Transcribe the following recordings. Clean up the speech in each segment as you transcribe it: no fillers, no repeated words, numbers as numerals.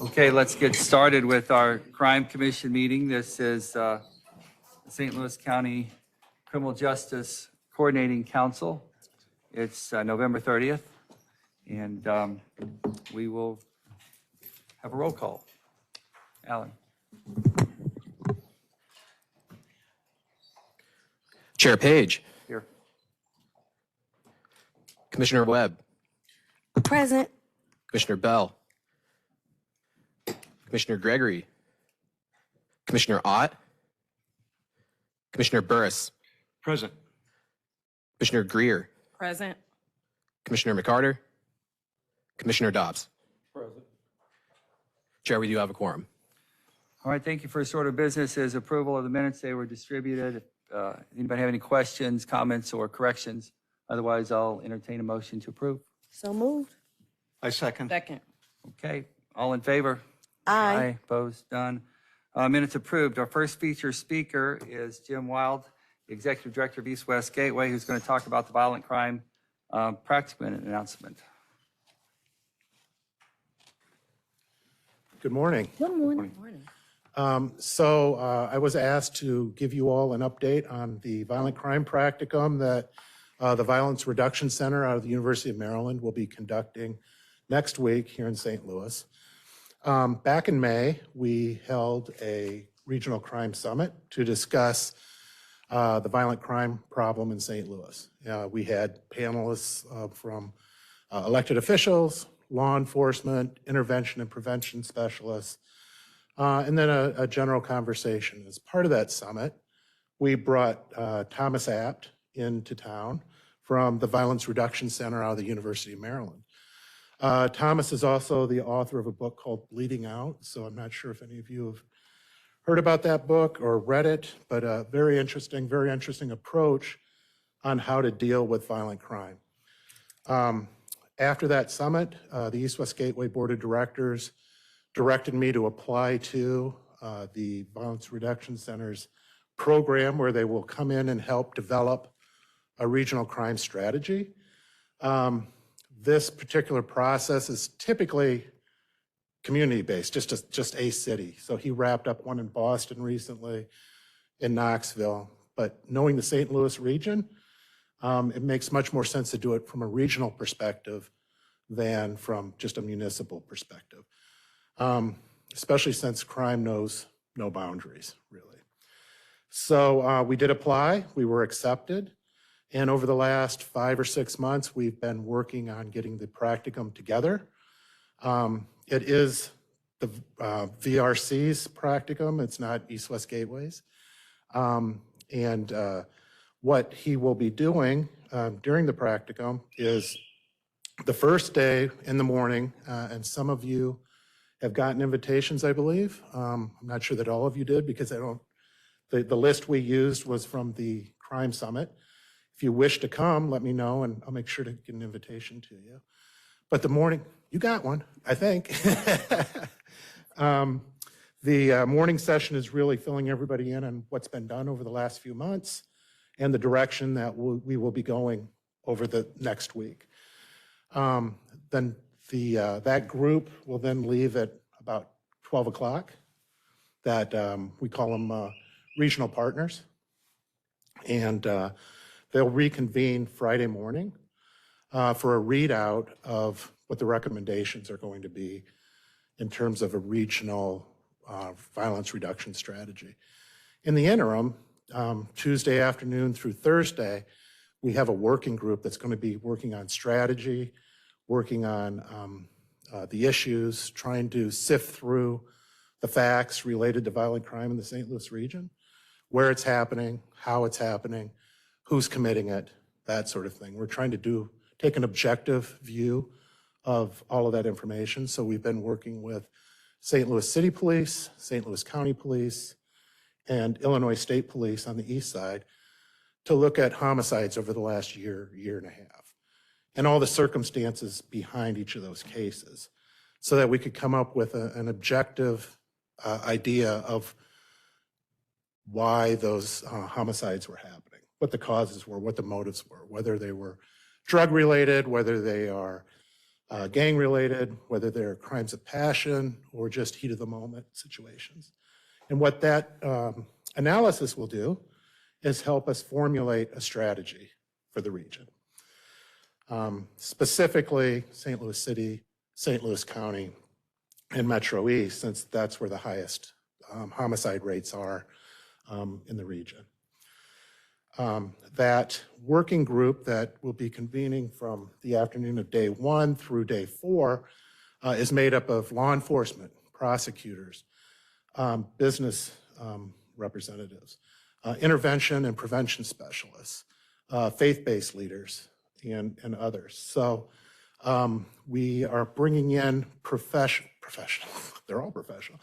Okay, let's get started with our Crime Commission meeting. This is the St. Louis County Criminal Justice Coordinating Council. It's November 30th, and we will have a roll call. Alan. Chair Page. Here. Commissioner Webb. Present. Commissioner Bell. Commissioner Gregory. Commissioner Ott. Commissioner Burris. Present. Commissioner Greer. Present. Commissioner McCarter. Commissioner Dobbs. Present. Chair, we do have a quorum. All right, thank you. First order of business is approval of the minutes. They were distributed. Anybody have any questions, comments, or corrections? Otherwise, I'll entertain a motion to approve. So moved. I second. Second. Okay, all in favor? Aye. Opposed? None. Minutes approved. Our first feature speaker is Jim Wild, the Executive Director of East West Gateway, who's going to talk about the violent crime practice minute announcement. Good morning. Good morning. I was asked to give you all an update on the violent crime practicum that the Violence Reduction Center out of the University of Maryland will be conducting next week here in St. Louis. Back in May, we held a regional crime summit to discuss the violent crime problem in St. Louis. We had panelists from elected officials, law enforcement, intervention and prevention specialists, and then a general conversation. As part of that summit, we brought Thomas Apt into town from the Violence Reduction Center out of the University of Maryland. Thomas is also the author of a book called Bleeding Out, so I'm not sure if any of you have heard about that book or read it, but a very interesting approach on how to deal with violent crime. After that summit, the East West Gateway Board of Directors directed me to apply to the Violence Reduction Center's program where they will come in and help develop a regional crime strategy. This particular process is typically community-based, just a city. So he wrapped up one in Boston recently, in Knoxville. But knowing the St. Louis region, it makes much more sense to do it from a regional perspective than from just a municipal perspective, especially since crime knows no boundaries, really. So we did apply, we were accepted. And over the last 5 or 6 months, we've been working on getting the practicum together. It is the VRC's practicum, it's not East West Gateway's. What he will be doing during the practicum is the first day in the morning, and some of you have gotten invitations, I believe. I'm not sure that all of you did because the list we used was from the Crime Summit. If you wish to come, let me know and I'll make sure to get an invitation to you. But the morning, you got one, I think. The morning session is really filling everybody in on what's been done over the last few months and the direction that we will be going over the next week. Then that group will then leave at about 12 o'clock. That we call them regional partners. And they'll reconvene Friday morning for a readout of what the recommendations are going to be in terms of a regional violence reduction strategy. In the interim, Tuesday afternoon through Thursday, we have a working group that's going to be working on strategy, working on the issues, trying to sift through the facts related to violent crime in the St. Louis region, where it's happening, how it's happening, who's committing it, that sort of thing. We're trying to take an objective view of all of that information. So we've been working with St. Louis City Police, St. Louis County Police, and Illinois State Police on the east side to look at homicides over the last year and a half, and all the circumstances behind each of those cases so that we could come up with an objective idea of why those homicides were happening, what the causes were, what the motives were, whether they were drug-related, whether they are gang-related, whether they're crimes of passion or just heat-of-the-moment situations. And what that analysis will do is help us formulate a strategy for the region. Specifically, St. Louis City, St. Louis County, and Metro East, since that's where the highest homicide rates are in the region. That working group that will be convening from the afternoon of day 1 through day 4 is made up of law enforcement, prosecutors, business representatives, intervention and prevention specialists, faith-based leaders, and others. So we are bringing in professional, they're all professional.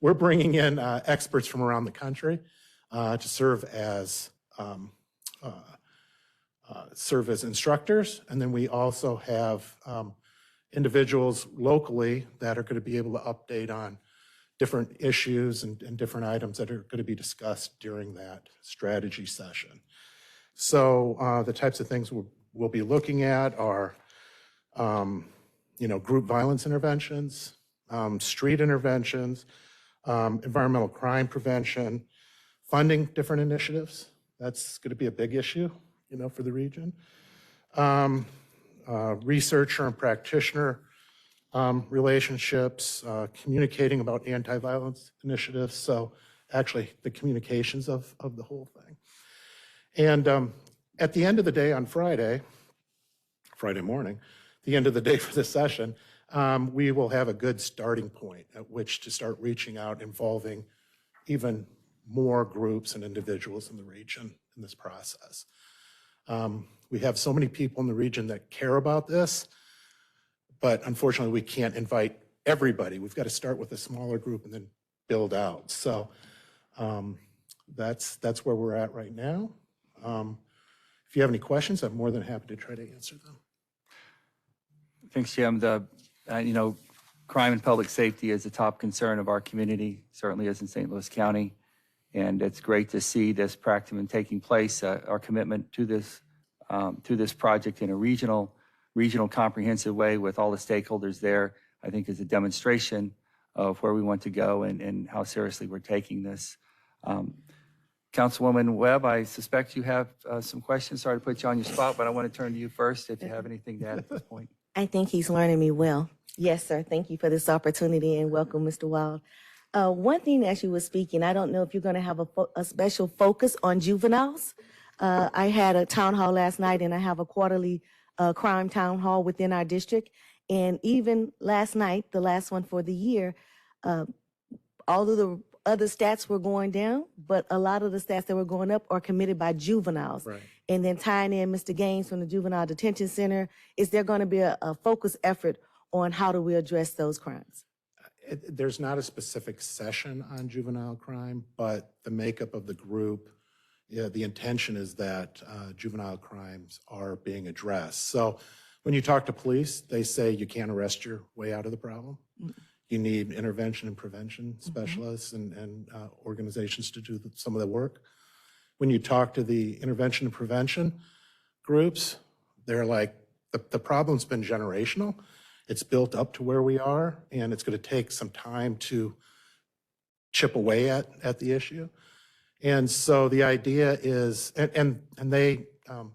We're bringing in experts from around the country to serve as instructors. And then we also have individuals locally that are going to be able to update on different issues and different items that are going to be discussed during that strategy session. So the types of things we'll be looking at are, group violence interventions, street interventions, environmental crime prevention, funding different initiatives. That's going to be a big issue, for the region. Researcher and practitioner relationships, communicating about anti-violence initiatives. So actually the communications of the whole thing. And at the end of the day on Friday morning, the end of the day for this session, we will have a good starting point at which to start reaching out, involving even more groups and individuals in the region in this process. We have so many people in the region that care about this, but unfortunately we can't invite everybody. We've got to start with a smaller group and then build out. So that's where we're at right now. If you have any questions, I'm more than happy to try to answer them. Thanks, Jim. Crime and public safety is a top concern of our community, certainly is in St. Louis County. And it's great to see this practicum taking place. Our commitment to this project in a regional comprehensive way with all the stakeholders there, I think is a demonstration of where we want to go and how seriously we're taking this. Councilwoman Webb, I suspect you have some questions. Sorry to put you on your spot, but I want to turn to you first if you have anything to add at this point. I think he's learning me well. Yes, sir. Thank you for this opportunity and welcome, Mr. Wild. One thing as you were speaking, I don't know if you're going to have a special focus on juveniles. I had a town hall last night and I have a quarterly crime town hall within our district. And even last night, the last one for the year, all of the other stats were going down, but a lot of the stats that were going up are committed by juveniles. Right. And then tying in Mr. Gaines from the Juvenile Detention Center, is there going to be a focused effort on how do we address those crimes? There's not a specific session on juvenile crime, but the makeup of the group, the intention is that juvenile crimes are being addressed. So when you talk to police, they say you can't arrest your way out of the problem. You need intervention and prevention specialists and organizations to do some of the work. When you talk to the intervention and prevention groups, they're like, the problem's been generational. It's built up to where we are, and it's going to take some time to chip away at the issue. And so the idea is, and they are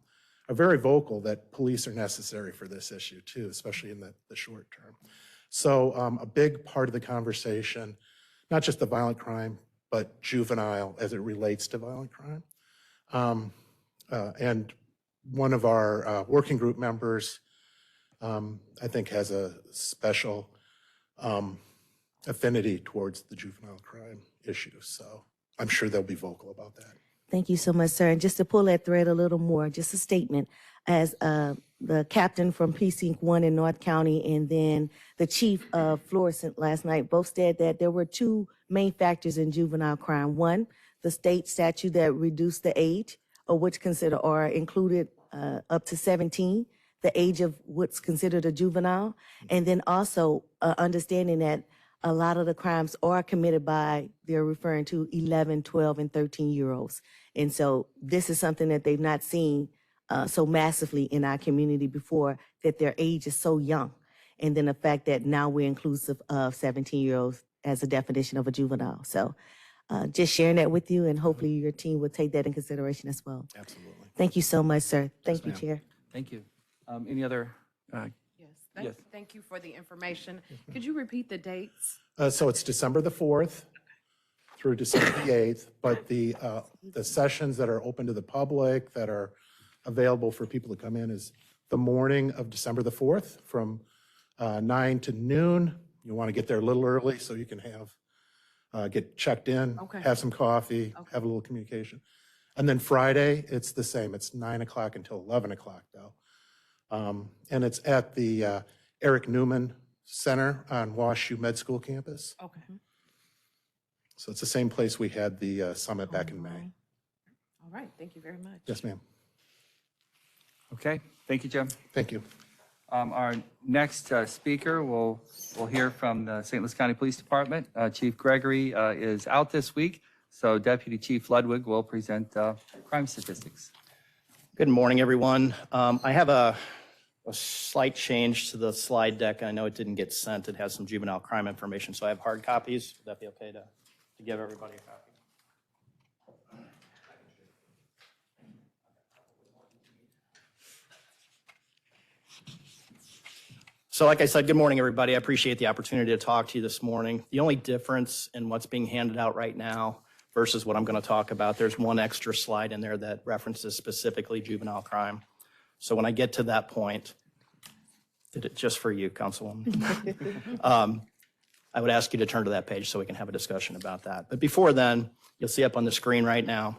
very vocal that police are necessary for this issue too, especially in the short term. So a big part of the conversation, not just the violent crime, but juvenile as it relates to violent crime. And one of our working group members, I think, has a special affinity towards the juvenile crime issue. So I'm sure they'll be vocal about that. Thank you so much, sir. And just to pull that thread a little more, just a statement, as the captain from Precinct 1 in North County and then the chief of Florissant last night both said that there were two main factors in juvenile crime. One, the state statute that reduced the age of which consider or included up to 17, the age of what's considered a juvenile. And then also understanding that a lot of the crimes are committed by, they're referring to 11, 12, and 13-year-olds. And so this is something that they've not seen so massively in our community before, that their age is so young. And then the fact that now we're inclusive of 17-year-olds as a definition of a juvenile. So just sharing that with you, and hopefully your team will take that in consideration as well. Absolutely. Thank you so much, sir. Thank you, ma'am. Chair. Thank you. Any other? Yes, Yes. thank you for the information. Could you repeat the dates? So it's December the 4th through December the 8th, but the sessions that are open to the public, that are available for people to come in, is the morning of December the 4th from 9 to noon. You want to get there a little early so you can get checked in, Okay. have some coffee, Okay. have a little communication. And then Friday, it's the same. It's 9 o'clock until 11 o'clock, though. And it's at the Eric Newman Center on WashU Med School campus. Okay. So it's the same place we had the summit back in May. All right, thank you very much. Yes, ma'am. Okay, thank you, Jim. Thank you. Our next speaker, we'll hear from the St. Louis County Police Department. Chief Gregory is out this week, so Deputy Chief Ludwig will present crime statistics. Good morning, everyone. I have a slight change to the slide deck. I know it didn't get sent. It has some juvenile crime information, so I have hard copies. Would that be okay to give everybody a copy? So like I said, good morning, everybody. I appreciate the opportunity to talk to you this morning. The only difference in what's being handed out right now versus what I'm going to talk about, there's one extra slide in there that references specifically juvenile crime. So when I get to that point, did it just for you, Councilwoman? I would ask you to turn to that page so we can have a discussion about that. But before then, you'll see up on the screen right now.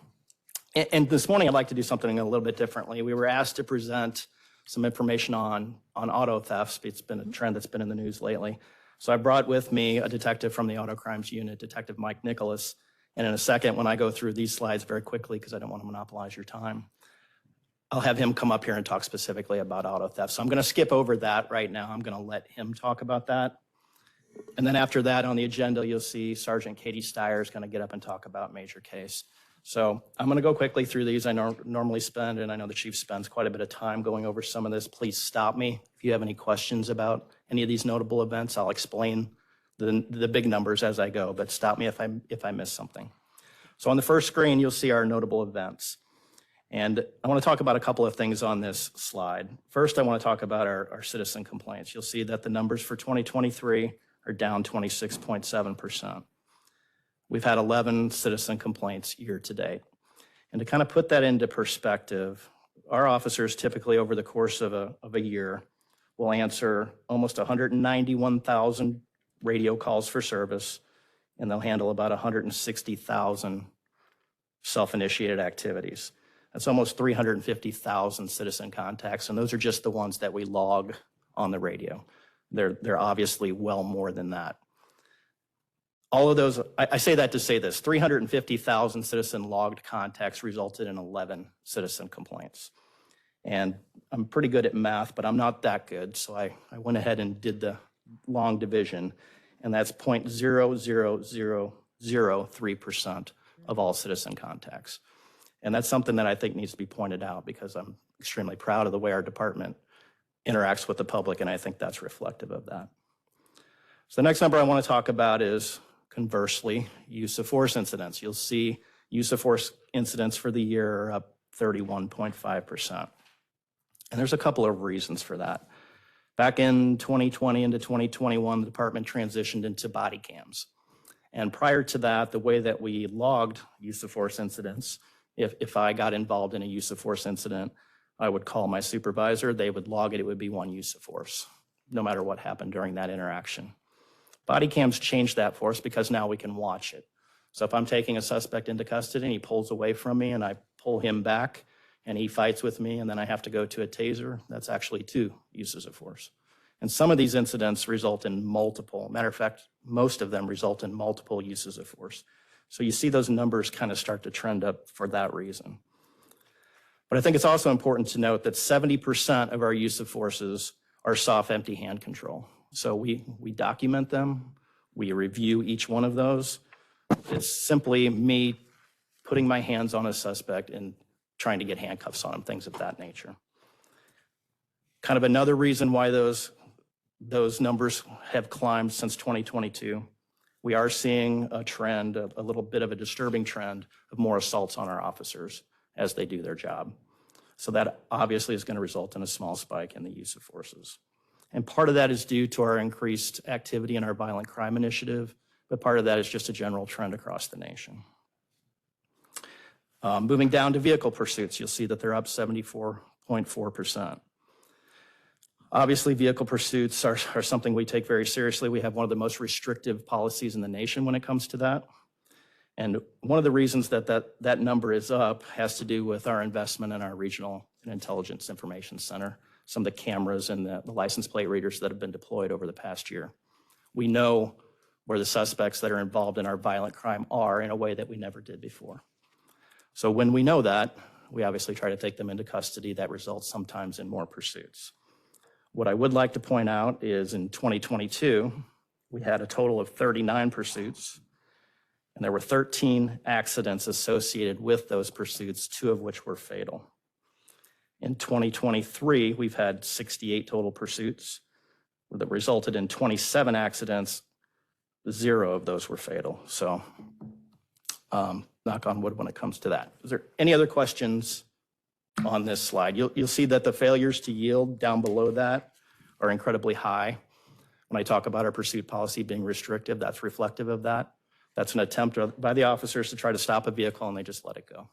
And this morning, I'd like to do something a little bit differently. We were asked to present some information on auto thefts. It's been a trend that's been in the news lately. So I brought with me a detective from the Auto Crimes Unit, Detective Mike Nicholas. And in a second, when I go through these slides very quickly, because I don't want to monopolize your time, I'll have him come up here and talk specifically about auto theft. So I'm going to skip over that right now. I'm going to let him talk about that. And then after that on the agenda, you'll see Sergeant Katie Steyer is going to get up and talk about major case. So I'm going to go quickly through these. I normally spend, and I know the chief spends quite a bit of time going over some of this. Please stop me if you have any questions about any of these notable events. I'll explain the big numbers as I go, but stop me if I miss something. So on the first screen, you'll see our notable events. And I want to talk about a couple of things on this slide. First, I want to talk about our citizen complaints. You'll see that the numbers for 2023 are down 26.7%. We've had 11 citizen complaints year to date. And to kind of put that into perspective, our officers typically over the course of a year will answer almost 191,000 radio calls for service, and they'll handle about 160,000 self-initiated activities. That's almost 350,000 citizen contacts, and those are just the ones that we log on the radio. They're obviously well more than that. All of those, I say that to say this, 350,000 citizen logged contacts resulted in 11 citizen complaints. And I'm pretty good at math, but I'm not that good, so I went ahead and did the long division, and that's 0.00003% of all citizen contacts. And that's something that I think needs to be pointed out because I'm extremely proud of the way our department interacts with the public, and I think that's reflective of that. So the next number I want to talk about is, conversely, use of force incidents. You'll see use of force incidents for the year are up 31.5%. And there's a couple of reasons for that. Back in 2020 into 2021, the department transitioned into body cams. And prior to that, the way that we logged use of force incidents, if I got involved in a use of force incident, I would call my supervisor, they would log it, it would be one use of force, no matter what happened during that interaction. Body cams changed that for us because now we can watch it. So if I'm taking a suspect into custody and he pulls away from me and I pull him back and he fights with me and then I have to go to a taser, that's actually 2 uses of force. And some of these incidents result in multiple, matter of fact, most of them result in multiple uses of force. So you see those numbers kind of start to trend up for that reason. But I think it's also important to note that 70% of our use of forces are soft, empty hand control. So we document them, we review each one of those. It's simply me putting my hands on a suspect and trying to get handcuffs on him, things of that nature. Kind of another reason why those those numbers have climbed since 2022. We are seeing a trend, a little bit of a disturbing trend of more assaults on our officers as they do their job. So that obviously is going to result in a small spike in the use of forces. And part of that is due to our increased activity in our violent crime initiative, but part of that is just a general trend across the nation. Moving down to vehicle pursuits, you'll see that they're up 74.4%. Obviously, vehicle pursuits are something we take very seriously. We have one of the most restrictive policies in the nation when it comes to that. And one of the reasons that number is up has to do with our investment in our Regional and Intelligence Information Center, some of the cameras and the license plate readers that have been deployed over the past year. We know where the suspects that are involved in our violent crime are in a way that we never did before. So when we know that, we obviously try to take them into custody. That results sometimes in more pursuits. What I would like to point out is in 2022, we had a total of 39 pursuits, and there were 13 accidents associated with those pursuits, 2 of which were fatal. In 2023, we've had 68 total pursuits that resulted in 27 accidents. 0 of those were fatal. So knock on wood when it comes to that. Is there any other questions on this slide? You'll see that the failures to yield down below that are incredibly high. When I talk about our pursuit policy being restrictive, that's reflective of that. That's an attempt by the officers to try to stop a vehicle and they just let it go.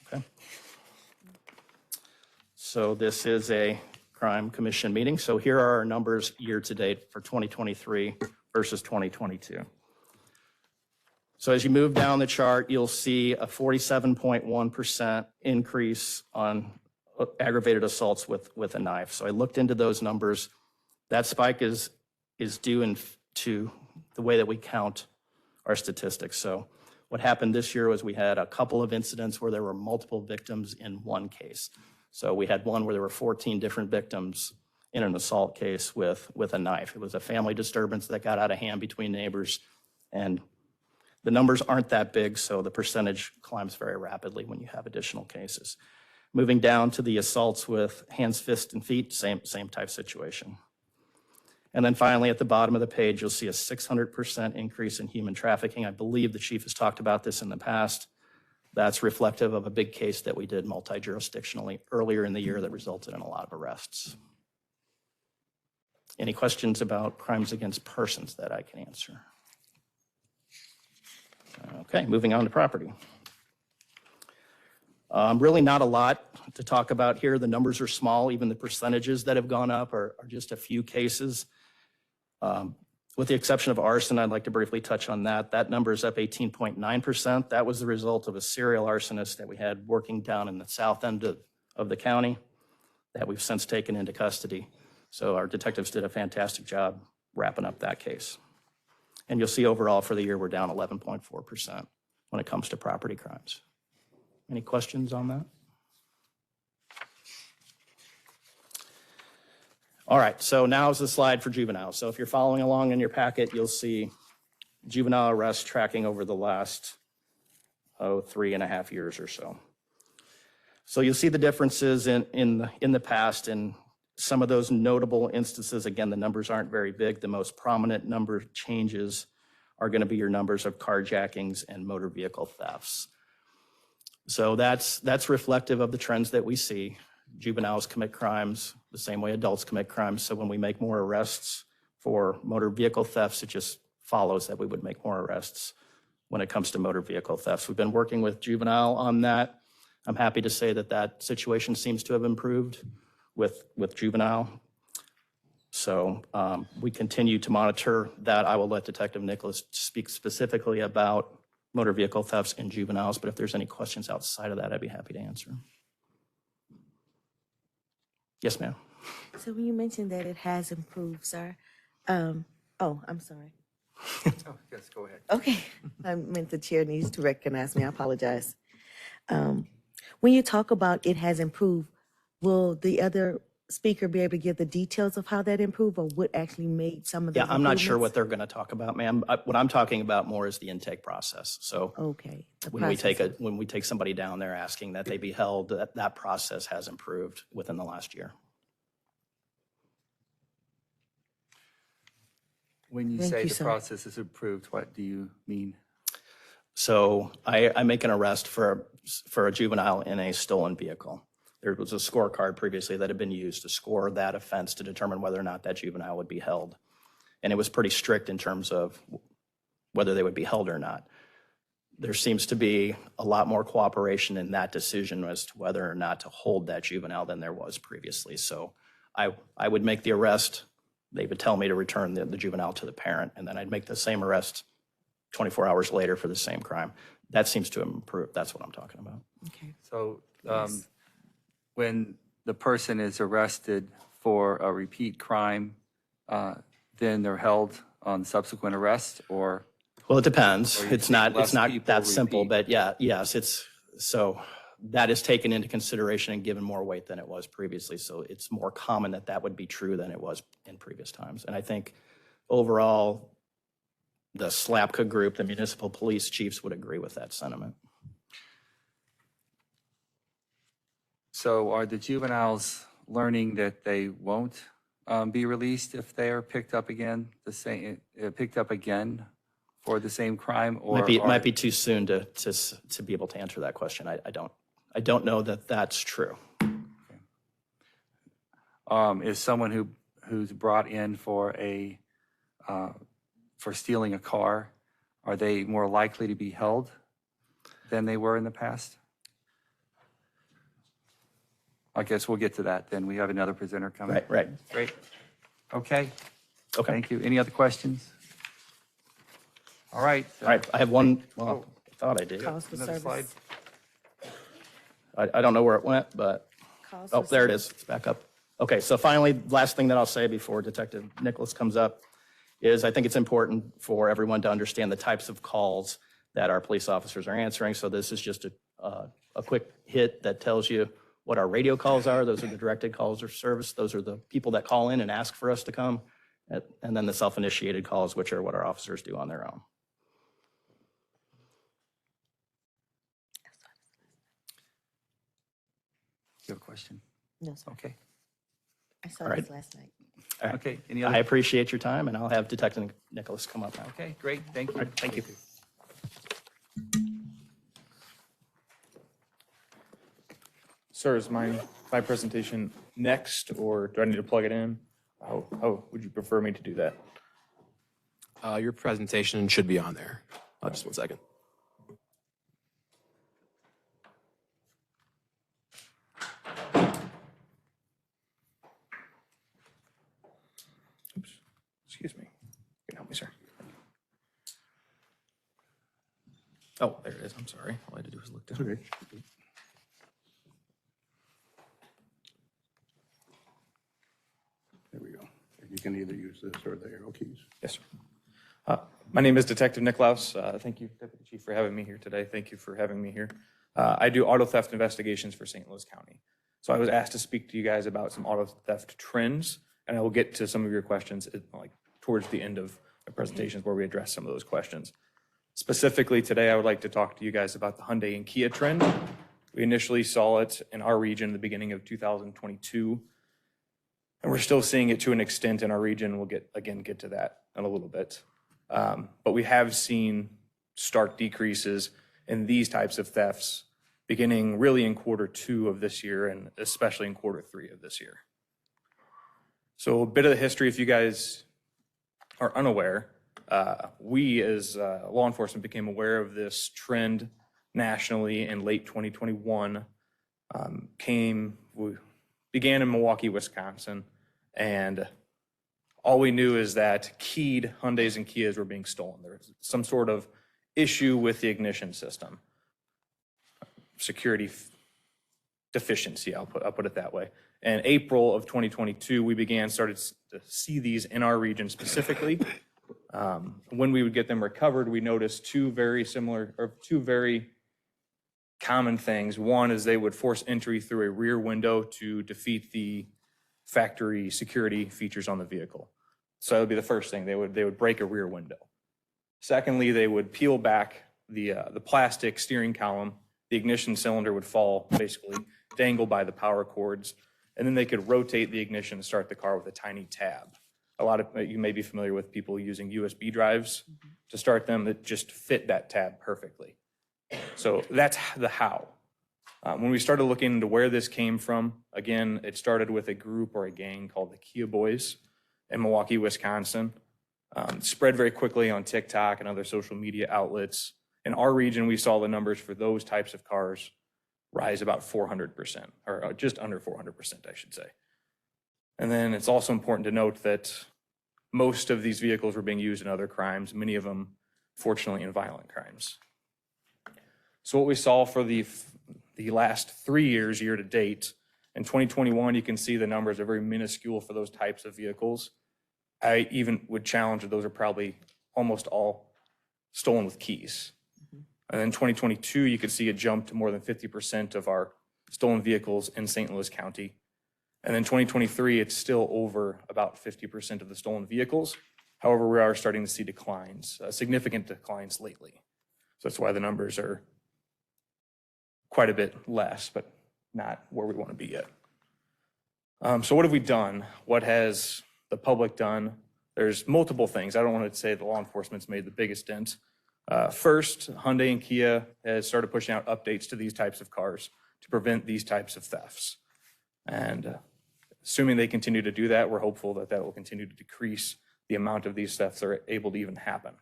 Okay. So this is a crime commission meeting. So here are our numbers year to date for 2023 versus 2022. So as you move down the chart, you'll see a 47.1% increase on aggravated assaults with a knife. So I looked into those numbers. That spike is due to the way that we count our statistics. So what happened this year was we had a couple of incidents where there were multiple victims in one case. So we had one where there were 14 different victims in an assault case with a knife. It was a family disturbance that got out of hand between neighbors, and the numbers aren't that big, so the percentage climbs very rapidly when you have additional cases. Moving down to the assaults with hands, fists, and feet, same type situation. And then finally, at the bottom of the page, you'll see a 600% increase in human trafficking. I believe the chief has talked about this in the past. That's reflective of a big case that we did multi-jurisdictionally earlier in the year that resulted in a lot of arrests. Any questions about crimes against persons that I can answer? Okay, moving on to property. Really not a lot to talk about here. The numbers are small. Even the percentages that have gone up are just a few cases. With the exception of arson, I'd like to briefly touch on that. That number is up 18.9%. That was the result of a serial arsonist that we had working down in the south end of the county that we've since taken into custody. So our detectives did a fantastic job wrapping up that case. And you'll see overall for the year, we're down 11.4% when it comes to property crimes. Any questions on that? All right, so now is the slide for juvenile. So if you're following along in your packet, you'll see juvenile arrests tracking over the last, 3.5 years or so. So you'll see the differences in the past, and some of those notable instances. Again, the numbers aren't very big. The most prominent number changes are going to be your numbers of carjackings and motor vehicle thefts. So that's reflective of the trends that we see. Juveniles commit crimes the same way adults commit crimes. So when we make more arrests for motor vehicle thefts, it just follows that we would make more arrests when it comes to motor vehicle thefts. We've been working with juvenile on that. I'm happy to say that situation seems to have improved with juvenile. So we continue to monitor that. I will let Detective Nicholas speak specifically about motor vehicle thefts and juveniles, but if there's any questions outside of that, I'd be happy to answer. Yes, ma'am. So when you mentioned that it has improved, sir, I'm sorry. Oh, yes, go ahead. Okay, I meant the chair needs to recognize me. I apologize. When you talk about it has improved, will the other speaker be able to give the details of how that improved or what actually made some of the Yeah, I'm not sure what improvements? they're going to talk about, ma'am. What I'm talking about more is the intake process. So Okay. the when we process. when we take somebody down there asking that they be held, that process has improved within the last year. When you Thank say you, the sir. process is approved, what do you mean? So I make an arrest for a juvenile in a stolen vehicle. There was a scorecard previously that had been used to score that offense to determine whether or not that juvenile would be held. And it was pretty strict in terms of whether they would be held or not. There seems to be a lot more cooperation in that decision as to whether or not to hold that juvenile than there was previously. So I would make the arrest. They would tell me to return the juvenile to the parent, and then I'd make the same arrest 24 hours later for the same crime. That seems to have improved. That's what I'm talking about. Okay. So when the person is arrested for a repeat crime, then they're held on subsequent arrest, or? Well, it depends. Or you It's think not less people that simple, repeat? but yes, so that is taken into consideration and given more weight than it was previously. So it's more common that would be true than it was in previous times. And I think overall, the SLAPCA group, the municipal police chiefs would agree with that sentiment. So are the juveniles learning that they won't be released if they are picked up again, picked up again for the same crime? Or Might be too soon to be able to answer that question. I don't know that that's true. Is someone who's brought in for stealing a car, are they more likely to be held than they were in the past? I guess we'll get to that then. We have another presenter coming. Right. Great. Okay. Okay. Thank you. Any other questions? All right. All right, I have one, well, I thought I did. Calls for Another slide. service. I don't know where it went, but, Calls oh, for there it service. is. It's back up. Okay, so finally, last thing that I'll say before Detective Nicholas comes up is I think it's important for everyone to understand the types of calls that our police officers are answering. So this is just a quick hit that tells you what our radio calls are. Those are the directed calls of service. Those are the people that call in and ask for us to come. And then the self-initiated calls, which are what our officers do on their own. You have a question? No, sir. Okay. I saw All right. this last night. All right. Okay. Any I other? appreciate your time, and I'll have Detective Nicholas come up now. Okay, great. Thank you. All right, thank you. Sir, is my presentation next, or do I need to plug it in? How would you prefer me to do that? Your presentation should be on there. Just 1 second. Oops, excuse me. You can help me, sir. Oh, there it is. I'm sorry. All I had to do was look down. Okay. There we go. You can either use this or the arrow keys. Yes, sir. My name is Detective Niklaus. Thank you, Deputy Chief, for having me here today. Thank you for having me here. I do auto theft investigations for St. Louis County. So I was asked to speak to you guys about some auto theft trends, and I will get to some of your questions towards the end of my presentations where we address some of those questions. Specifically today, I would like to talk to you guys about the Hyundai and Kia trend. We initially saw it in our region at the beginning of 2022, and we're still seeing it to an extent in our region. We'll get to that in a little bit. But we have seen stark decreases in these types of thefts beginning really in Q2 of this year and especially in Q3 of this year. So a bit of the history, if you guys are unaware, we as law enforcement became aware of this trend nationally in late 2021. We began in Milwaukee, Wisconsin, and all we knew is that keyed Hyundais and Kias were being stolen. There was some sort of issue with the ignition system, security deficiency, I'll put it that way. In April of 2022, we started to see these in our region specifically. When we would get them recovered, we noticed two very common things. One is they would force entry through a rear window to defeat the factory security features on the vehicle. So that would be the first thing. They would break a rear window. Secondly, they would peel back the plastic steering column. The ignition cylinder would fall, basically dangle by the power cords, and then they could rotate the ignition and start the car with a tiny tab. a lot of you may be familiar with people using USB drives to start them that just fit that tab perfectly. So that's the how. When we started looking into where this came from, again, it started with a group or a gang called the Kia Boys in Milwaukee, Wisconsin. Spread very quickly on TikTok and other social media outlets. In our region, we saw the numbers for those types of cars rise about 400%, or just under 400%, I should say. And then it's also important to note that most of these vehicles were being used in other crimes, many of them, fortunately, in violent crimes. So what we saw for the last 3 years, year to date, in 2021, you can see the numbers are very minuscule for those types of vehicles. I even would challenge that those are probably almost all stolen with keys. And then 2022, you could see a jump to more than 50% of our stolen vehicles in St. Louis County. And then 2023, it's still over about 50% of the stolen vehicles. However, we are starting to see declines, significant declines lately. So that's why the numbers are quite a bit less, but not where we want to be yet. So what have we done? What has the public done? There's multiple things. I don't want to say the law enforcement's made the biggest dent. First, Hyundai and Kia has started pushing out updates to these types of cars to prevent these types of thefts. And assuming they continue to do that, we're hopeful that that will continue to decrease the amount of these thefts that are able to even happen.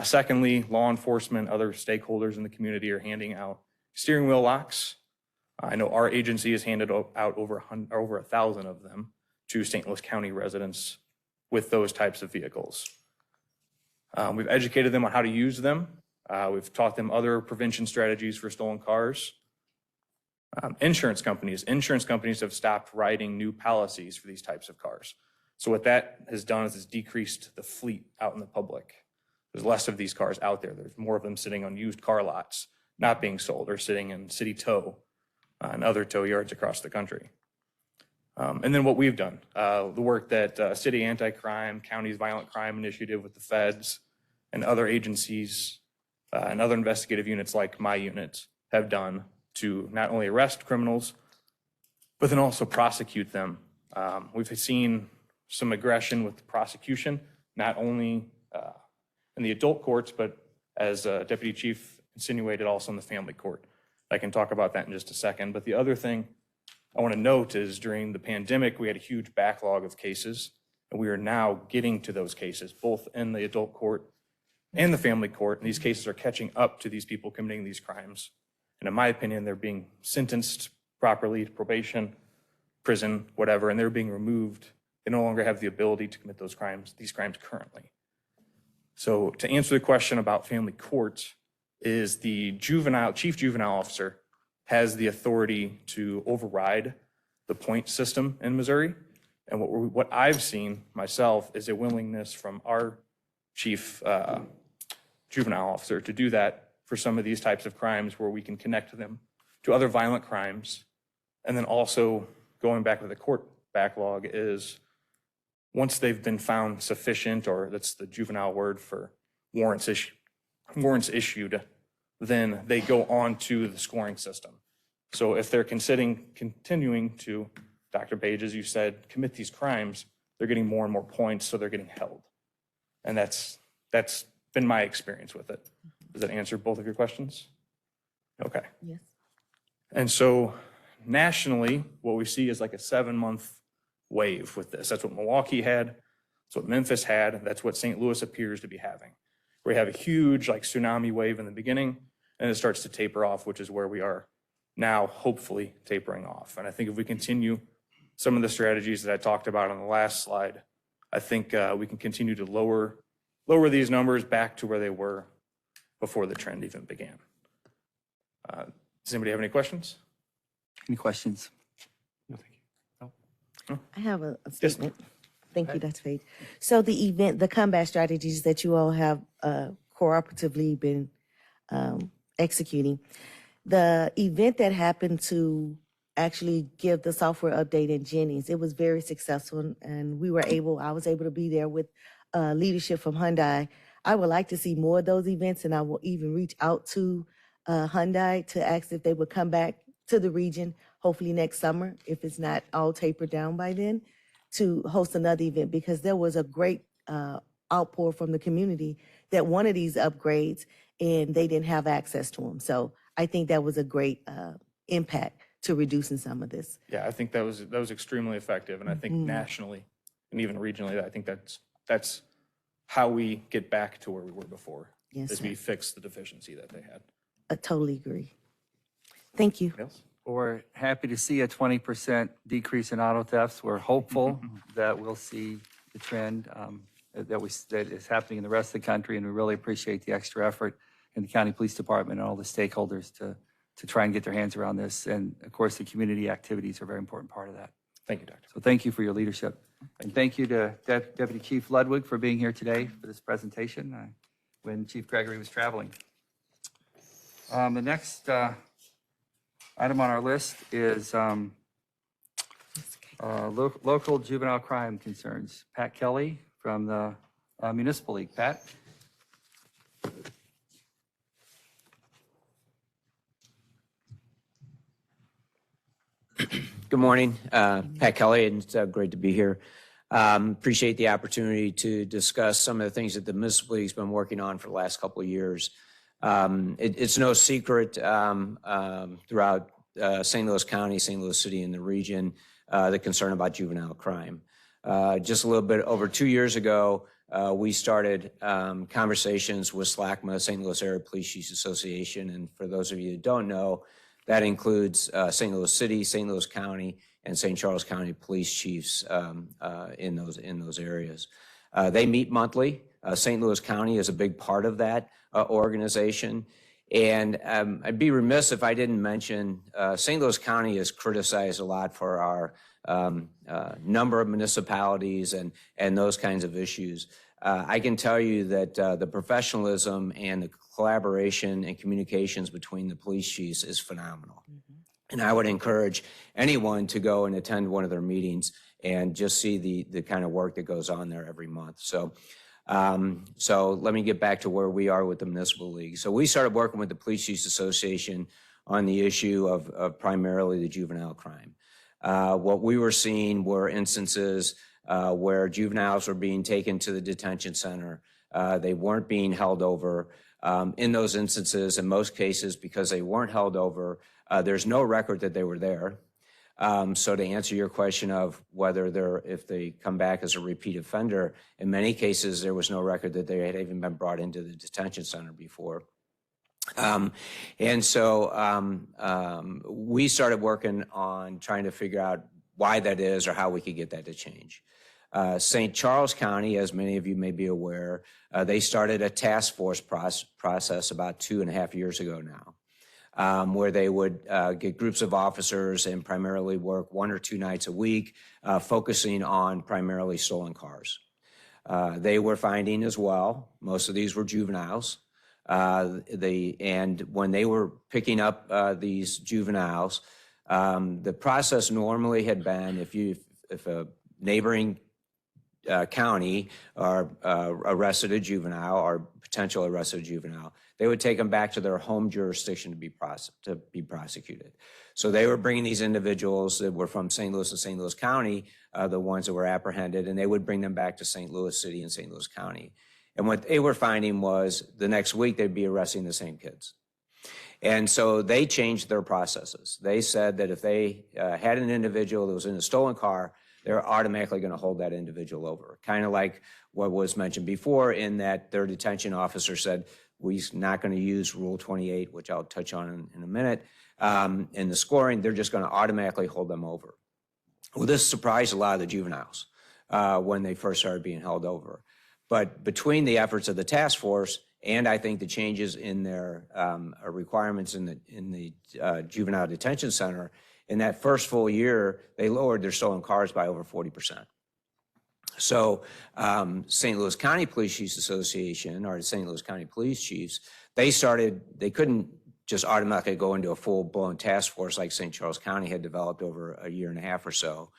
Secondly, law enforcement, other stakeholders in the community are handing out steering wheel locks. I know our agency has handed out over 1,000 of them to St. Louis County residents with those types of vehicles. We've educated them on how to use them. We've taught them other prevention strategies for stolen cars. Insurance companies have stopped writing new policies for these types of cars. So what that has done is it's decreased the fleet out in the public. There's less of these cars out there. There's more of them sitting on used car lots, not being sold, or sitting in city tow and other tow yards across the country. And then what we've done, the work that City Anti-Crime, County's Violent Crime Initiative with the feds and other agencies and other investigative units like my unit have done to not only arrest criminals, but then also prosecute them. We've seen some aggression with the prosecution, not only in the adult courts, but as Deputy Chief insinuated, also in the family court. I can talk about that in just a second. But the other thing I want to note is during the pandemic, we had a huge backlog of cases, and we are now getting to those cases, both in the adult court and the family court. And these cases are catching up to these people committing these crimes. And in my opinion, they're being sentenced properly to probation, prison, whatever, and they're being removed. They no longer have the ability to commit these crimes currently. So to answer the question about family court, is the chief juvenile officer has the authority to override the point system in Missouri. And what I've seen myself is a willingness from our chief juvenile officer to do that for some of these types of crimes where we can connect them to other violent crimes. And then also going back to the court backlog is once they've been found sufficient, or that's the juvenile word for warrants issued, then they go on to the scoring system. So if they're continuing to, Dr. Page, as you said, commit these crimes, they're getting more and more points, so they're getting held. And that's been my experience with it. Does that answer both of your questions? Okay. Yes. And so nationally, what we see is like a 7-month wave with this. That's what Milwaukee had. That's what Memphis had. That's what St. Louis appears to be having. We have a huge like tsunami wave in the beginning, and it starts to taper off, which is where we are now, hopefully tapering off. And I think if we continue some of the strategies that I talked about on the last slide, I think we can continue to lower these numbers back to where they were before the trend even began. Does anybody have any questions? Any questions? No, thank you. I have a statement. Thank you, Dr. Page. So the combat strategies that you all have cooperatively been executing, the event that happened to actually give the software update in Jennings, it was very successful, and I was able to be there with leadership from Hyundai. I would like to see more of those events, and I will even reach out to Hyundai to ask if they would come back to the region, hopefully next summer, if it's not all tapered down by then. to host another event because there was a great outpour from the community that wanted these upgrades and they didn't have access to them. So I think that was a great impact to reducing some of this. Yeah, I think that was extremely effective, and I think nationally and even regionally, I think that's how we get back to where we were before. Yes, Is sir. we fix the deficiency that they had. I totally agree. Thank you. Else? We're happy to see a 20% decrease in auto thefts. We're hopeful that we'll see the trend that is happening in the rest of the country, and we really appreciate the extra effort in the county police department and all the stakeholders to try and get their hands around this. And of course, the community activities are a very important part of that. Thank you, Doctor. So thank you for your leadership. And thank you to Deputy Chief Ludwig for being here today for this presentation when Chief Gregory was traveling. The next item on our list is local juvenile crime concerns. Pat Kelly from the Municipal League. Pat? Good morning, Pat Kelly, and it's great to be here. Appreciate the opportunity to discuss some of the things that the Municipal League's been working on for the last couple of years. It's no secret throughout St. Louis County, St. Louis City, and the region, the concern about juvenile crime. Just a little bit over 2 years ago, we started conversations with SLACMA, St. Louis Area Police Chiefs Association, and for those of you who don't know, that includes St. Louis City, St. Louis County, and St. Charles County police chiefs in those areas. They meet monthly. St. Louis County is a big part of that organization. And I'd be remiss if I didn't mention St. Louis County is criticized a lot for our number of municipalities and those kinds of issues. I can tell you that the professionalism and the collaboration and communications between the police chiefs is phenomenal. And I would encourage anyone to go and attend one of their meetings and just see the kind of work that goes on there every month. So let me get back to where we are with the Municipal League. So we started working with the Police Chiefs Association on the issue of primarily the juvenile crime. What we were seeing were instances where juveniles were being taken to the detention center. They weren't being held over. In those instances, in most cases, because they weren't held over, there's no record that they were there. So to answer your question of whether if they come back as a repeat offender, in many cases, there was no record that they had even been brought into the detention center before. And so we started working on trying to figure out why that is or how we could get that to change. St. Charles County, as many of you may be aware, they started a task force process about 2.5 years ago now, where they would get groups of officers and primarily work 1 or 2 nights a week, focusing on primarily stolen cars. They were finding as well, most of these were juveniles, and when they were picking up these juveniles, the process normally had been if a neighboring county arrested a juvenile or potential arrested juvenile, they would take them back to their home jurisdiction to be prosecuted. So they were bringing these individuals that were from St. Louis and St. Louis County, the ones that were apprehended, and they would bring them back to St. Louis City and St. Louis County. And what they were finding was the next week they'd be arresting the same kids. And so they changed their processes. They said that if they had an individual that was in a stolen car, they're automatically going to hold that individual over. Kind of like what was mentioned before in that their detention officer said, we're not going to use Rule 28, which I'll touch on in a minute, in the scoring, they're just going to automatically hold them over. Well, this surprised a lot of the juveniles when they first started being held over. But between the efforts of the task force and I think the changes in their requirements in the juvenile detention center, in that first full year, they lowered their stolen cars by over 40%. So St. Louis County Police Chiefs Association, or the St. Louis County Police Chiefs, they couldn't just automatically go into a full-blown task force like St. Charles County had developed over a 1.5 years or so.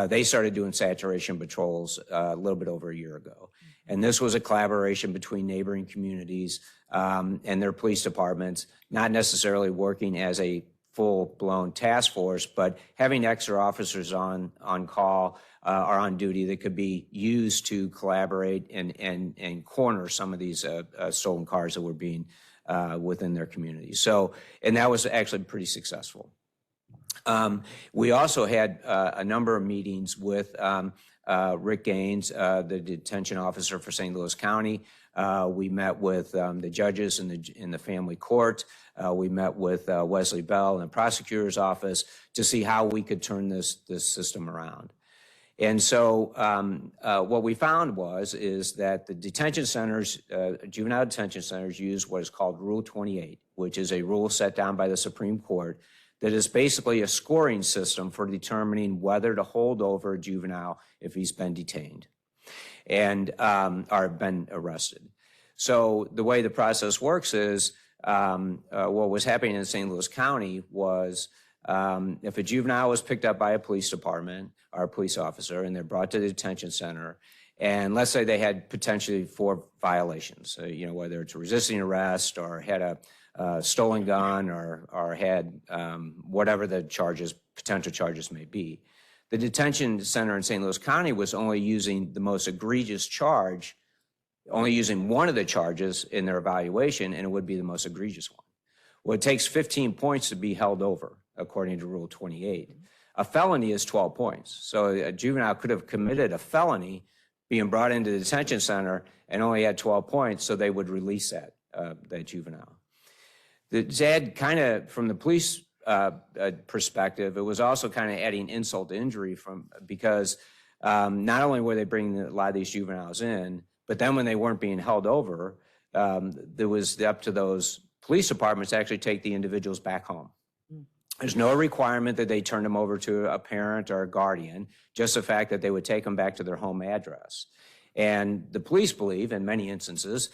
They started doing saturation patrols a little bit over a year ago. And this was a collaboration between neighboring communities and their police departments, not necessarily working as a full-blown task force, but having extra officers on call or on duty that could be used to collaborate and corner some of these stolen cars that were being within their community. So, and that was actually pretty successful. We also had a number of meetings with Rick Gaines, the detention officer for St. Louis County. We met with the judges in the family court. We met with Wesley Bell in the prosecutor's office to see how we could turn this system around. And so what we found is that the detention centers, juvenile detention centers, use what is called Rule 28, which is a rule set down by the Supreme Court that is basically a scoring system for determining whether to hold over a juvenile if he's been detained and or been arrested. So the way the process works is what was happening in St. Louis County was if a juvenile was picked up by a police department or a police officer and they're brought to the detention center, and let's say they had potentially 4 violations, whether it's resisting arrest or had a stolen gun or had whatever the potential charges may be. The detention center in St. Louis County was only using the most egregious charge, only using one of the charges in their evaluation, and it would be the most egregious one. Well, it takes 15 points to be held over, according to Rule 28. A felony is 12 points. So a juvenile could have committed a felony being brought into the detention center and only had 12 points, so they would release that juvenile. The ZAD kind of, from the police perspective, it was also kind of adding insult to injury because not only were they bringing a lot of these juveniles in, but then when they weren't being held over, there was up to those police departments to actually take the individuals back home. There's no requirement that they turn them over to a parent or a guardian, just the fact that they would take them back to their home address. And the police believe, in many instances,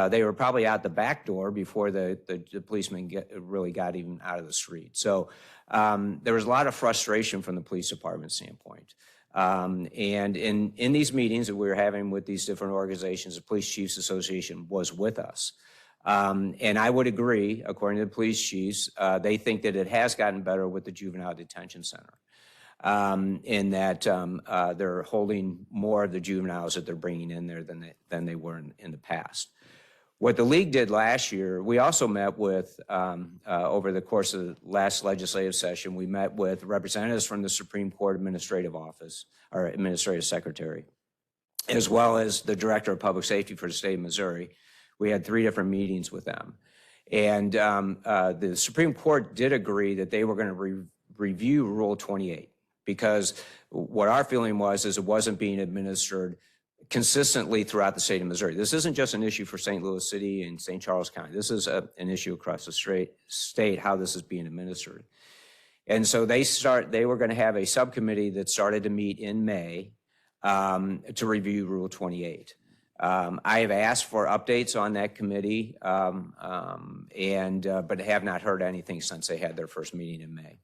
they were probably out the back door before the policemen really got even out of the street. So there was a lot of frustration from the police department standpoint. And in these meetings that we were having with these different organizations, the Police Chiefs Association was with us. And I would agree, according to the police chiefs, they think that it has gotten better with the juvenile detention center. In that they're holding more of the juveniles that they're bringing in there than they were in the past. What the league did last year, we also met with, over the course of the last legislative session, we met with representatives from the Supreme Court Administrative Office, or Administrative Secretary, as well as the Director of Public Safety for the state of Missouri. We had 3 different meetings with them. And the Supreme Court did agree that they were going to review Rule 28. Because what our feeling is it wasn't being administered consistently throughout the state of Missouri. This isn't just an issue for St. Louis City and St. Charles County. This is an issue across the state, how this is being administered. And so they were going to have a subcommittee that started to meet in May to review Rule 28. I have asked for updates on that committee, but have not heard anything since they had their first meeting in May.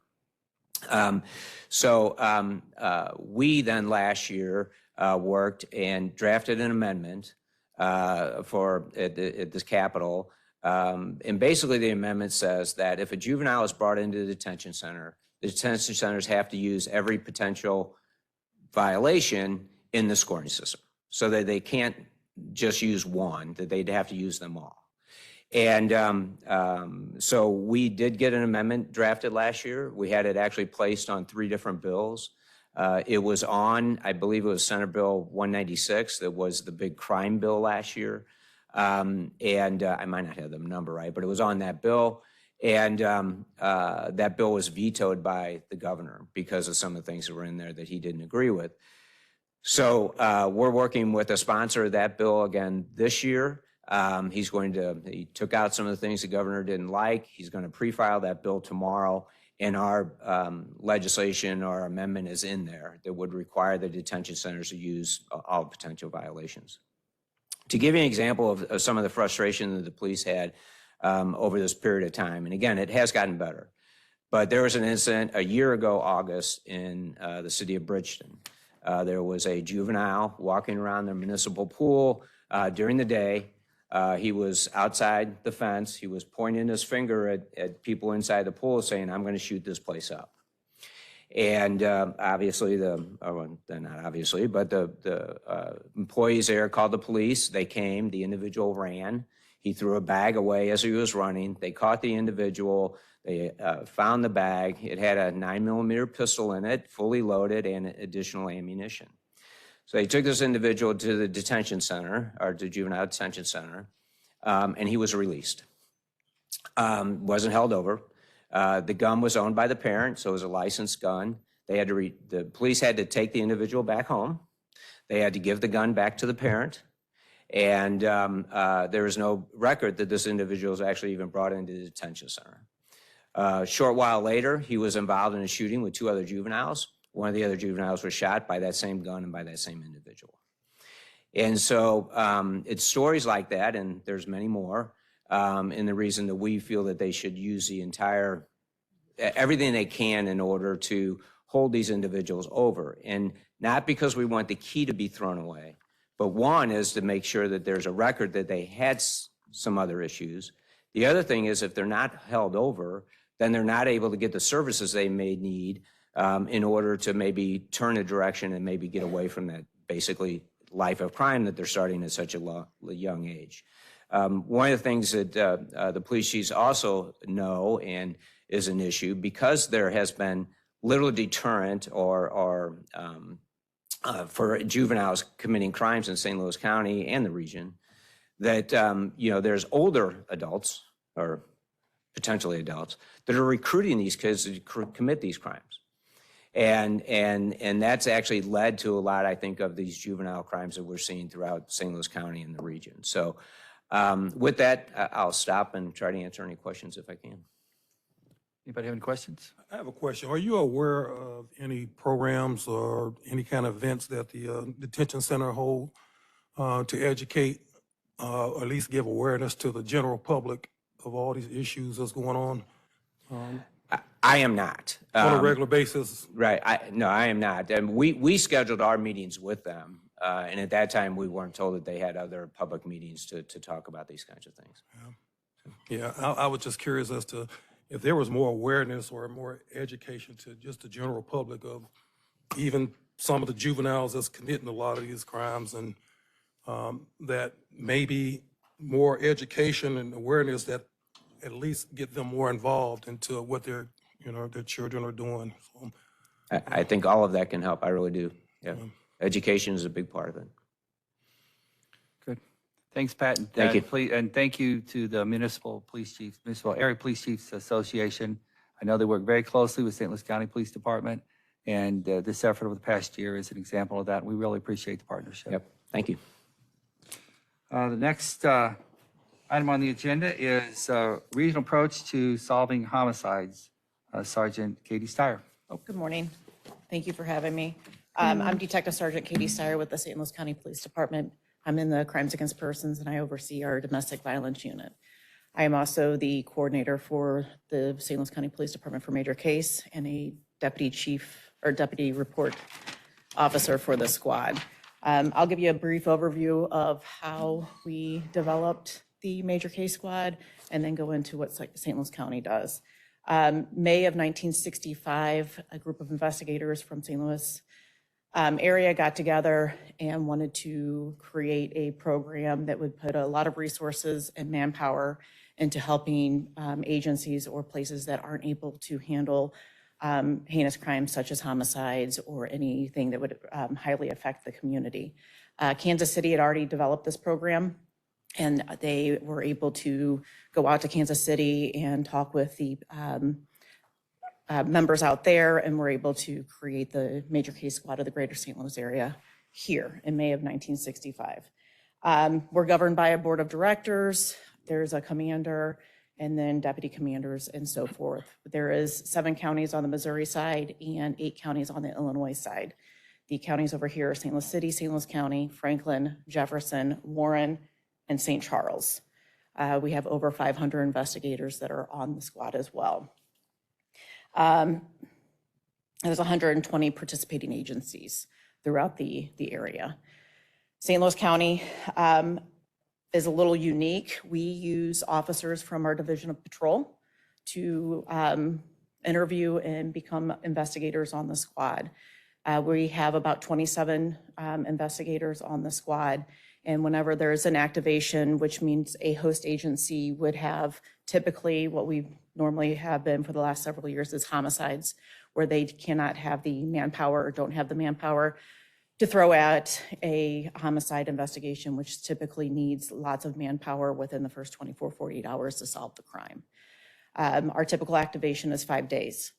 We then last year worked and drafted an amendment at this Capitol. And basically the amendment says that if a juvenile is brought into the detention centers have to use every potential violation in the scoring system so that they can't just use one, that they'd have to use them all. And so we did get an amendment drafted last year. We had it actually placed on 3 different bills. It was on, I believe it was Senate Bill 196, that was the big crime bill last year. I might not have the number right, but it was on that bill. And that bill was vetoed by the governor because of some of the things that were in there that he didn't agree with. So we're working with a sponsor of that bill again this year. He took out some of the things the governor didn't like. He's going to pre-file that bill tomorrow, and our legislation or amendment is in there that would require the detention centers to use all potential violations. To give you an example of some of the frustration that the police had over this period of time, and again, it has gotten better, but there was an incident a year ago, August, in the city of Bridgeton. There was a juvenile walking around their municipal pool during the day. He was outside the fence. He was pointing his finger at people inside the pool saying, I'm going to shoot this place up. And obviously, not obviously, but the employees there called the police. They came. The individual ran. He threw a bag away as he was running. They caught the individual. They found the bag. It had a 9mm pistol in it, fully loaded, and additional ammunition. So they took this individual to the detention center, or the juvenile detention center, and he was released. Wasn't held over. The gun was owned by the parent, so it was a licensed gun. The police had to take the individual back home. They had to give the gun back to the parent. And there was no record that this individual was actually even brought into the detention center. A short while later, he was involved in a shooting with 2 other juveniles. One of the other juveniles was shot by that same gun and by that same individual. And so it's stories like that, and there's many more, and the reason that we feel that they should use everything they can in order to hold these individuals over. And not because we want the key to be thrown away, but one is to make sure that there's a record that they had some other issues. The other thing is if they're not held over, then they're not able to get the services they may need in order to maybe turn a direction and maybe get away from that basically life of crime that they're starting at such a young age. One of the things that the police chiefs also know and is an issue, because there has been little deterrent or for juveniles committing crimes in St. Louis County and the region, that there's older adults or potentially adults that are recruiting these kids to commit these crimes. And that's actually led to a lot, I think, of these juvenile crimes that we're seeing throughout St. Louis County and the region. So with that, I'll stop and try to answer any questions if I can. Anybody have any questions? I have a question. Are you aware of any programs or any kind of events that the detention center hold to educate or at least give awareness to the general public of all these issues that's going on I am not. on a regular basis? Right. No, I am not. And we scheduled our meetings with them. And at that time, we weren't told that they had other public meetings to talk about these kinds of things. Yeah, I was just curious as to if there was more awareness or more education to just the general public of even some of the juveniles that's committing a lot of these crimes, and that maybe more education and awareness that at least get them more involved into what their children are doing. So, I think all of that can help. I really do. Yeah. Education is a big part of it. Good. Thanks, Pat. Thank you. And thank you to the Municipal Area Police Chiefs Association. I know they work very closely with St. Louis County Police Department, and this effort over the past year is an example of that. We really appreciate the partnership. Yep. Thank you. The next item on the agenda is regional approach to solving homicides. Sergeant Katie Steyer. Good morning. Thank you for having me. I'm Detective Sergeant Katie Steyer with the St. Louis County Police Department. I'm in the Crimes Against Persons, and I oversee our domestic violence unit. I am also the coordinator for the St. Louis County Police Department for Major Case and a deputy chief or deputy report officer for the squad. I'll give you a brief overview of how we developed the Major Case Squad and then go into what St. Louis County does. May of 1965, a group of investigators from St. Louis area got together and wanted to create a program that would put a lot of resources and manpower into helping agencies or places that aren't able to handle heinous crimes such as homicides or anything that would highly affect the community. Kansas City had already developed this program, and they were able to go out to Kansas City and talk with the members out there, and were able to create the Major Case Squad of the greater St. Louis area here in May of 1965. We're governed by a board of directors. There's a commander and then deputy commanders and so forth. There is 7 counties on the Missouri side and 8 counties on the Illinois side. The counties over here are St. Louis City, St. Louis County, Franklin, Jefferson, Warren, and St. Charles. We have over 500 investigators that are on the squad as well. There's 120 participating agencies throughout the area. St. Louis County is a little unique. We use officers from our Division of Patrol to interview and become investigators on the squad. We have about 27 investigators on the squad. And whenever there's an activation, which means a host agency would have typically what we normally have been for the last several years is homicides, where they cannot have the manpower or don't have the manpower to throw at a homicide investigation, which typically needs lots of manpower within the first 24, 48 hours to solve the crime. Our typical activation is 5 days.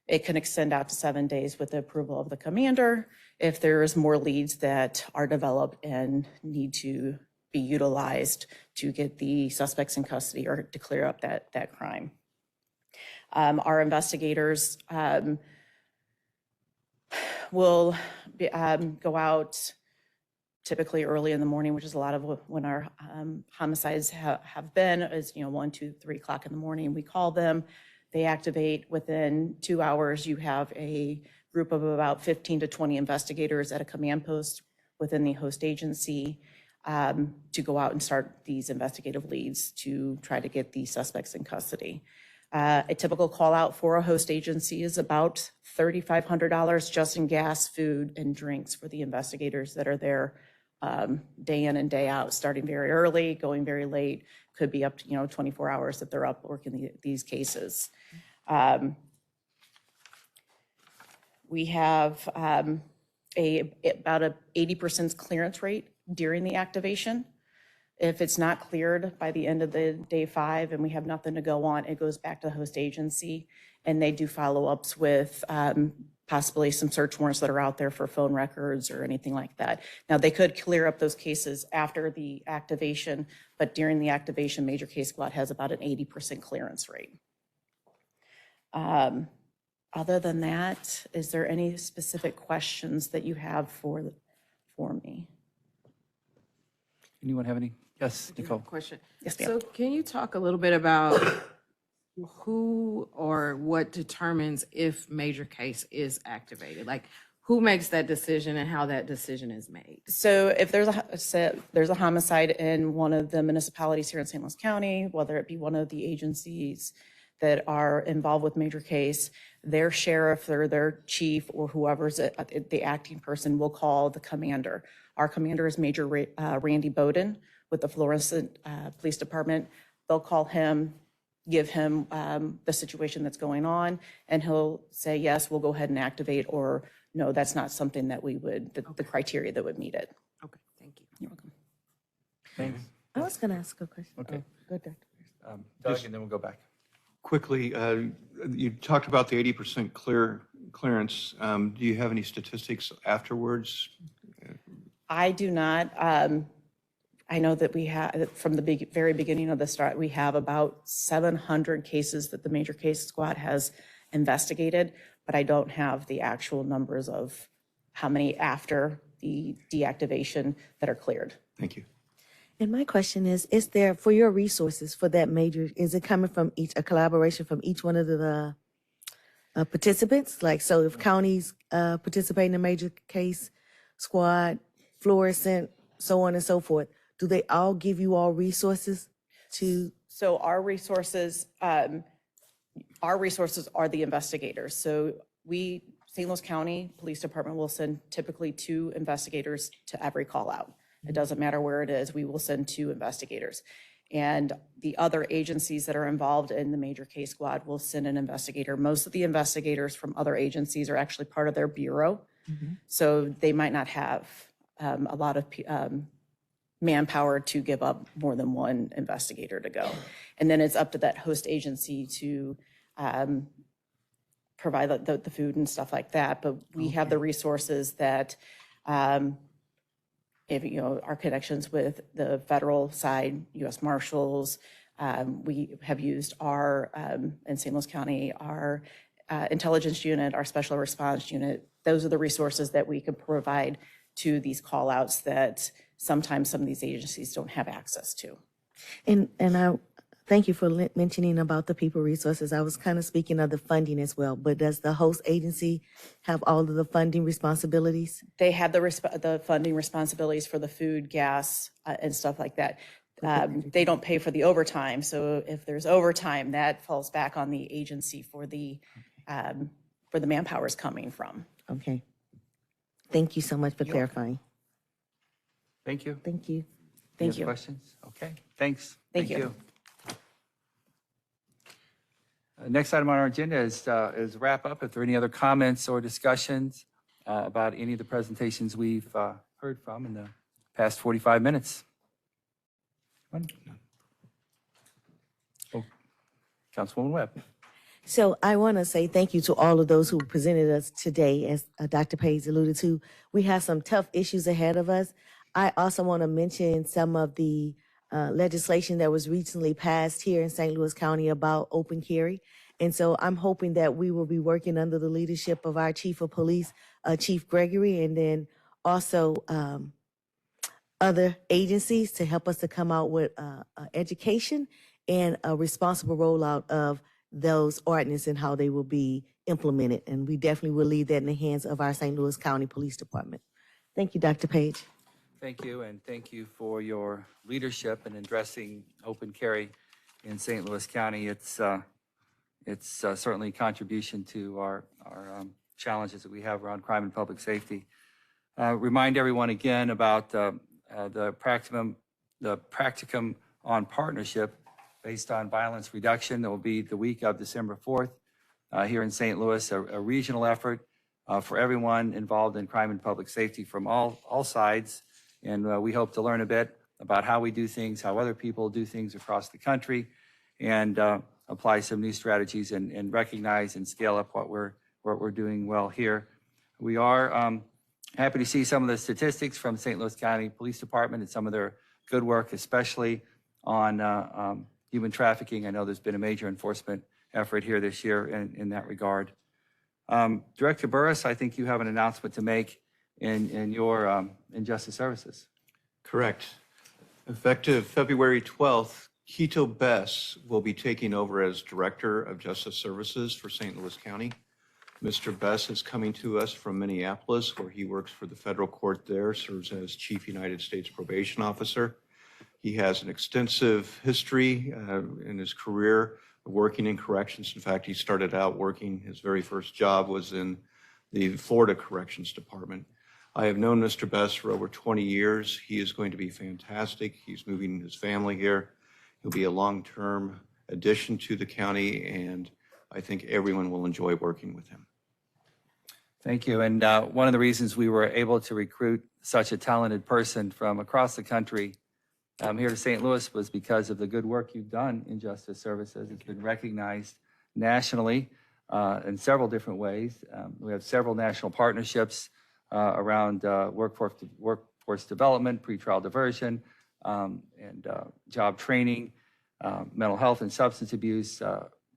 It can extend out to 7 days with the approval of the commander if there is more leads that are developed and need to be utilized to get the suspects in custody or to clear up that crime. Our investigators will go out typically early in the morning, which is a lot of when our homicides have been, is 1, 2, 3 o'clock in the morning. We call them. They activate within 2 hours. You have a group of about 15 to 20 investigators at a command post within the host agency to go out and start these investigative leads to try to get the suspects in custody. A typical call out for a host agency is about $3,500 just in gas, food, and drinks for the investigators that are there day in and day out, starting very early, going very late, could be up to 24 hours if they're up working these cases. We have about a 80% clearance rate during the activation. If it's not cleared by the end of the day 5 and we have nothing to go on, it goes back to the host agency and they do follow-ups with possibly some search warrants that are out there for phone records or anything like that. Now, they could clear up those cases after the activation, but during the activation, Major Case Squad has about an 80% clearance rate. Other than that, is there any specific questions that you have for me? Anyone have any? Yes, Nicole. Question. Yes, ma'am. So can you talk a little bit about who or what determines if Major Case is activated? Like, who makes that decision and how that decision is made? So if there's a homicide in one of the municipalities here in St. Louis County, whether it be one of the agencies that are involved with Major Case, their sheriff or their chief or whoever's the acting person will call the commander. Our commander is Major Randy Bowden with the Florissant Police Department. They'll call him, give him the situation that's going on, and he'll say, yes, we'll go ahead and activate, or no, that's not something that we would, the criteria that would meet it. Okay, thank you. You're welcome. Thanks. I was going to ask a question. Okay. Go ahead, Dr. Doug, and then we'll go back. Quickly, you talked about the 80% clearance. Do you have any statistics afterwards? I do not. I know that we have, from the very beginning of the start, we have about 700 cases that the Major Case Squad has investigated, but I don't have the actual numbers of how many after the deactivation that are cleared. Thank you. And my question is there, for your resources for that major, is it coming from a collaboration from each one of the participants? Like, so if counties participate in a Major Case Squad, Florissant, so on and so forth, do they all give you all resources to? So our resources are the investigators. So St. Louis County Police Department will send typically 2 investigators to every call out. It doesn't matter where it is, we will send 2 investigators. And the other agencies that are involved in the Major Case Squad will send an investigator. Most of the investigators from other agencies are actually part of their bureau. So they might not have a lot of manpower to give up more than 1 investigator to go. And then it's up to that host agency to provide the food and stuff like that. But we have the resources that our connections with the federal side, U.S. Marshals. We have used our, in St. Louis County, our intelligence unit, our special response unit. Those are the resources that we can provide to these call outs that sometimes some of these agencies don't have access to. And I thank you for mentioning about the people resources. I was kind of speaking of the funding as well, but does the host agency have all of the funding responsibilities? They have the funding responsibilities for the food, gas, and stuff like that. They don't pay for the overtime. So if there's overtime, that falls back on the agency for the manpower is coming from. Okay. Thank you so much for clarifying. Thank you. Thank you. Any Thank other you. questions? Okay, thanks. Thank you. Next item on our agenda is wrap up. If there are any other comments or discussions about any of the presentations we've heard from in the past 45 minutes. One. Oh, Councilwoman Webb. So I want to say thank you to all of those who presented us today. As Dr. Page alluded to, we have some tough issues ahead of us. I also want to mention some of the legislation that was recently passed here in St. Louis County about open carry. And so I'm hoping that we will be working under the leadership of our Chief of Police, Chief Gregory, and then also other agencies to help us to come out with education and a responsible rollout of those ordinances and how they will be implemented. And we definitely will leave that in the hands of our St. Louis County Police Department. Thank you, Dr. Page. Thank you, and thank you for your leadership in addressing open carry in St. Louis County. It's certainly a contribution to our challenges that we have around crime and public safety. Remind everyone again about the practicum on partnership based on violence reduction. That will be the week of December 4th here in St. Louis, a regional effort for everyone involved in crime and public safety from all sides. And we hope to learn a bit about how we do things, how other people do things across the country, and apply some new strategies and recognize and scale up what we're doing well here. We are happy to see some of the statistics from St. Louis County Police Department and some of their good work, especially on human trafficking. I know there's been a major enforcement effort here this year in that regard. Director Burris, I think you have an announcement to make in your in Justice Services. Correct. Effective February 12th, Quito Bess will be taking over as Director of Justice Services for St. Louis County. Mr. Bess is coming to us from Minneapolis, where he works for the federal court there, serves as Chief United States Probation Officer. He has an extensive history in his career working in corrections. In fact, he started out working, his very first job was in the Florida Corrections Department. I have known Mr. Bess for over 20 years. He is going to be fantastic. He's moving his family here. He'll be a long-term addition to the county, and I think everyone will enjoy working with him. Thank you. And one of the reasons we were able to recruit such a talented person from across the country here to St. Louis was because of the good work you've done in Justice Services. It's been recognized nationally in several different ways. We have several national partnerships around workforce development, pretrial diversion, and job training, mental health and substance abuse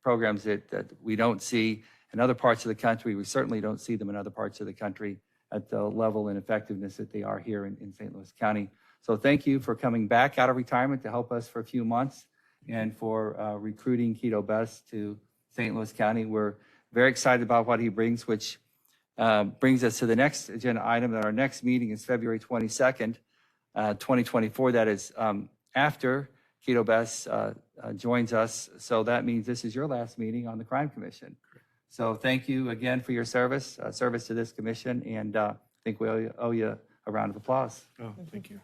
programs that we don't see in other parts of the country. We certainly don't see them in other parts of the country at the level and effectiveness that they are here in St. Louis County. So thank you for coming back out of retirement to help us for a few months and for recruiting Quito Bess to St. Louis County. We're very excited about what he brings, which brings us to the next agenda item. That our next meeting is February 22nd, 2024. That is after Quito Bess joins us. So that means this is your last meeting on the Crime Commission. So thank you again for your service to this commission, and I think we owe you a round of applause. Oh, thank you.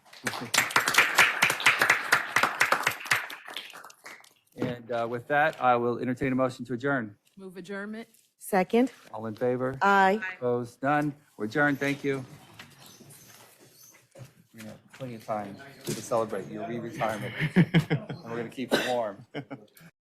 And with that, I will entertain a motion to adjourn. Move adjournment. Second. All in favor? Aye. Opposed? None. We're adjourned. Thank you. We have plenty of time to celebrate your re-retirement. And we're going to keep it warm.